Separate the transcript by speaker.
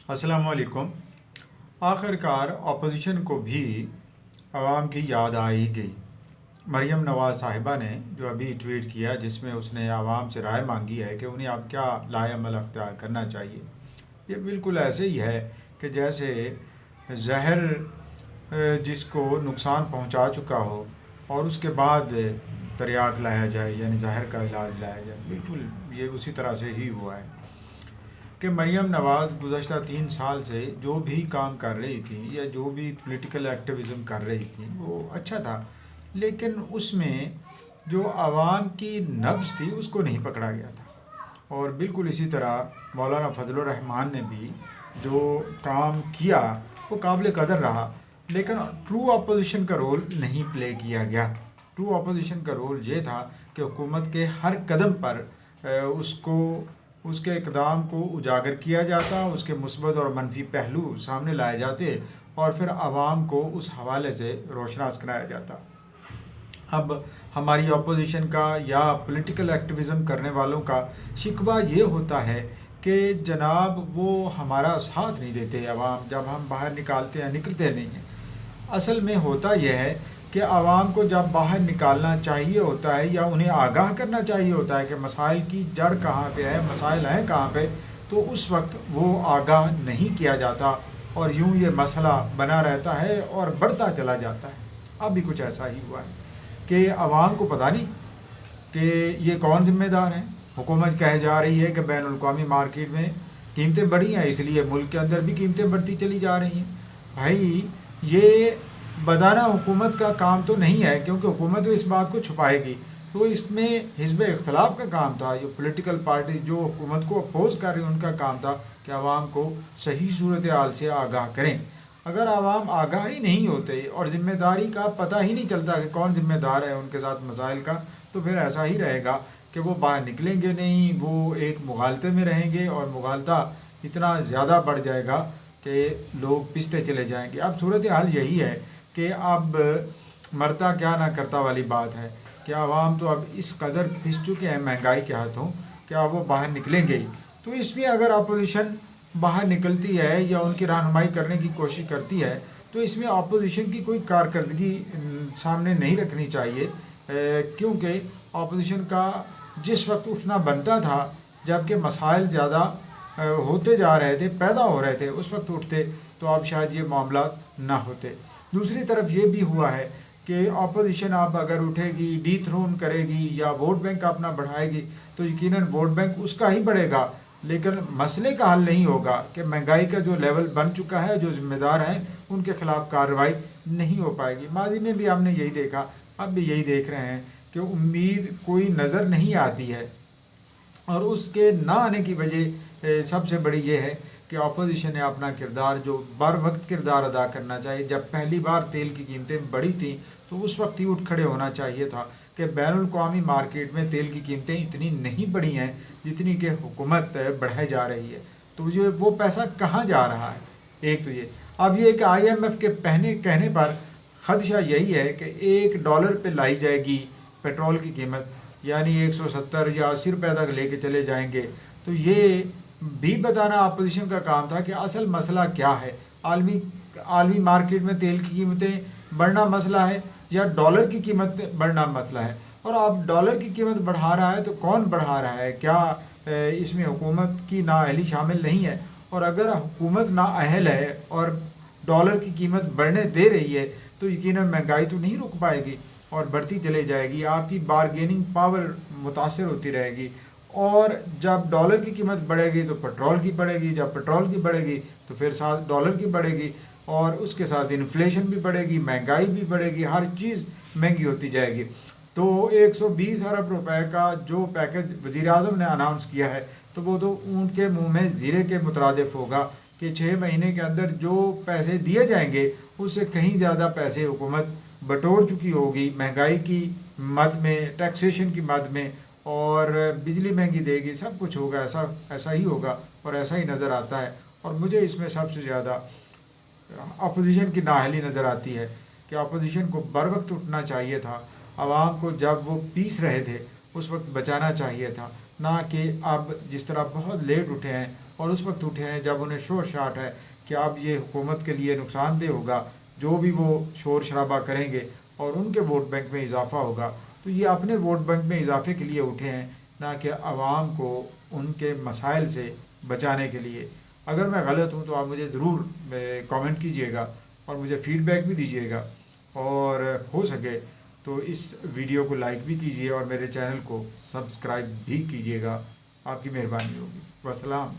Speaker 1: अस्सलाम वालेकुम। आखिरकार अपोजिशन को भी आवाम की याद आ ही गई। मरीम नवाज़ साहिबा ने जो अभी ट्वीट किया जिसमें उसने आवाम से राय मांगी है कि उन्हें अब क्या लाएअमल अख्तियार करना चाहिए। ये बिल्कुल ऐसे ही है कि जैसे जहर जिसको नुकसान पहुंचा चुका हो और उसके बाद तरियाक लाया जाए, यानी जहर का इलाज लाया जाए। बिल्कुल ये उसी तरह से ही हुआ है कि मरीम नवाज़ गुज़श्ता 3 साल से जो भी काम कर रही थी या जो भी पॉलिटिकल एक्टिविज़म कर रही थी वो अच्छा था, लेकिन उसमें जो आवाम की नब्ज़ थी उसको नहीं पकड़ा गया था। और बिल्कुल इसी तरह मौलाना फजलुर रहमान ने भी जो काम किया वो काबिल कदर रहा, लेकिन ट्रू अपोजिशन का रोल नहीं प्ले किया गया। ट्रू अपोजिशन का रोल ये था कि हुकूमत के हर कदम पर उसको उसके इक़दाम को उजागर किया जाता, उसके मुस्बत और मनफी पहलू सामने लाए जाते और फिर आवाम को उस हवाले से रोशनास कराया जाता। अब हमारी अपोजिशन का या पॉलिटिकल एक्टिविज़म करने वालों का शिकवा ये होता है कि जनाब वो हमारा साथ नहीं देते अवाम, जब हम बाहर निकलते नहीं हैं। असल में होता यह है कि आवाम को जब बाहर निकालना चाहिए होता है या उन्हें आगाह करना चाहिए होता है कि मसाइल की जड़ कहाँ पे है, मसाइल हैं कहाँ पे, तो उस वक्त वो आगाह नहीं किया जाता और यूं ये मसला बना रहता है और बढ़ता चला जाता है। अब भी कुछ ऐसा ही हुआ है कि आवाम को पता नहीं कि ये कौन ज़िम्मेदार है। हुकूमत कहे जा रही है कि बैनुल अक़वामी मार्केट में कीमतें बढ़ी हैं, इसलिए मुल्क के अंदर भी कीमतें बढ़ती चली जा रही हैं। भाई ये बताना हुकूमत का काम तो नहीं है, क्योंकि हुकूमत तो इस बात को छुपाएगी। तो इसमें हिज़्ब इख्तिलाफ का काम था, ये पॉलिटिकल पार्टी जो हुकूमत को अपोज़ कर रही हैं उनका काम था कि आवाम को सही सूरत हाल से आगाह करें। अगर आवाम आगाह ही नहीं होते और ज़िम्मेदारी का पता ही नहीं चलता कि कौन ज़िम्मेदार है उनके साथ मसाइल का, तो फिर ऐसा ही रहेगा कि वो बाहर निकलेंगे नहीं, वो एक मुगालते में रहेंगे और मुगालता इतना ज़्यादा बढ़ जाएगा कि लोग पिसते चले जाएंगे। अब सूरत हाल यही है कि अब मरता क्या ना करता वाली बात है कि आवाम तो अब इस कदर पिस चुके हैं महंगाई के हाथों कि अब वो बाहर निकलेंगे ही। तो इसमें अगर अपोजिशन बाहर निकलती है या उनकी रहनुमाई करने की कोशिश करती है तो इसमें अपोजिशन की कोई कारकर्दगी सामने नहीं रखनी चाहिए, क्योंकि अपोजिशन का जिस वक्त उठना बनता था जबकि मसाइल ज़्यादा होते जा रहे थे, पैदा हो रहे थे, उस वक्त उठते तो अब शायद ये मामला ना होते। दूसरी तरफ ये भी हुआ है कि अपोजिशन अब अगर उठेगी, डीथ्रोन करेगी या वोट बैंक अपना बढ़ाएगी तो यकीनन वोट बैंक उसका ही बढ़ेगा, लेकिन मसले का हल नहीं होगा कि महंगाई का जो लेवल बन चुका है, जो ज़िम्मेदार हैं उनके ख़िलाफ़ कार्रवाई नहीं हो पाएगी। माजी में भी हमने यही देखा, अब भी यही देख रहे हैं कि उम्मीद कोई नज़र नहीं आती है और उसके ना आने की वजह सबसे बड़ी ये है कि अपोजिशन ने अपना किरदार जो बर वक्त किरदार अदा करना चाहिए। जब पहली बार तेल की कीमतें बढ़ी थी तो उस वक्त ही उठ खड़े होना चाहिए था कि बैनुल अक़वामी मार्केट में तेल की कीमतें इतनी नहीं बढ़ी हैं जितनी कि हुकूमत बढ़ाई जा रही है। तो ये वो पैसा कहाँ जा रहा है, एक तो ये। अब ये कि IMF के कहने पर ख़दशा यही है कि $1 पे लाई जाएगी पेट्रोल की कीमत, यानी 170 या 80 रुपये तक लेके चले जाएंगे। तो ये भी बताना अपोजिशन का काम था कि असल मसला क्या है, आलमी मार्केट में तेल की कीमतें बढ़ना मसला है या डॉलर की कीमत बढ़ना मसला है। और अब डॉलर की कीमत बढ़ा रहा है तो कौन बढ़ा रहा है, क्या इसमें हुकूमत की नाअहली शामिल नहीं है? और अगर हुकूमत नाअहल है और डॉलर की कीमत बढ़ने दे रही है तो यकीनन महंगाई तो नहीं रुक पाएगी और बढ़ती चली जाएगी, आपकी बारगेनिंग पावर मुतासर होती रहेगी। और जब डॉलर की कीमत बढ़ेगी तो पेट्रोल की बढ़ेगी, जब पेट्रोल की बढ़ेगी तो फिर साथ डॉलर की बढ़ेगी और उसके साथ इन्फ्लेशन भी बढ़ेगी, महंगाई भी बढ़ेगी, हर चीज़ महंगी होती जाएगी। तो 120 अरब रुपए का जो पैकेज वज़ीर आज़म ने अनाउंस किया है तो वो तो उनके मुंह में ज़ीरे के मुतरादिफ होगा कि 6 महीने के अंदर जो पैसे दिए जाएंगे उससे कहीं ज़्यादा पैसे हुकूमत बटोर चुकी होगी महंगाई की मद में, टैक्सेशन की मद में, और बिजली महंगी देगी, सब कुछ होगा, ऐसा ही होगा और ऐसा ही नज़र आता है। और मुझे इसमें सबसे ज़्यादा अपोजिशन की नाअहली नज़र आती है कि अपोजिशन को बर वक्त उठना चाहिए था, आवाम को जब वो पीस रहे थे उस वक्त बचाना चाहिए था, ना कि अब जिस तरह बहुत लेट उठे हैं اور اس وقت اٹھے ہیں جب انہیں شور شاٹ ہے کہ اب یہ حکومت کے لیے نقصان دہ ہوگا جو بھی وہ شور شرابہ کریں گے اور ان کے ووٹ بینک میں اضافہ ہوگا. تو یہ اپنے ووٹ بینک میں اضافے کے لیے اٹھے ہیں نہ کہ عوام کو ان کے مسائل سے بچانے کے لیے. اگر میں غلط ہوں تو آپ مجھے ضرور کامنٹ کیجیے گا اور مجھے فیڈ بیک بھی دیجیے گا, اور ہو سکے تو اس ویڈیو کو لائک بھی کیجیے اور میرے چینل کو سبسکرائب بھی کیجیے گا. آپ کی مہربانی ہوگی. والسلام.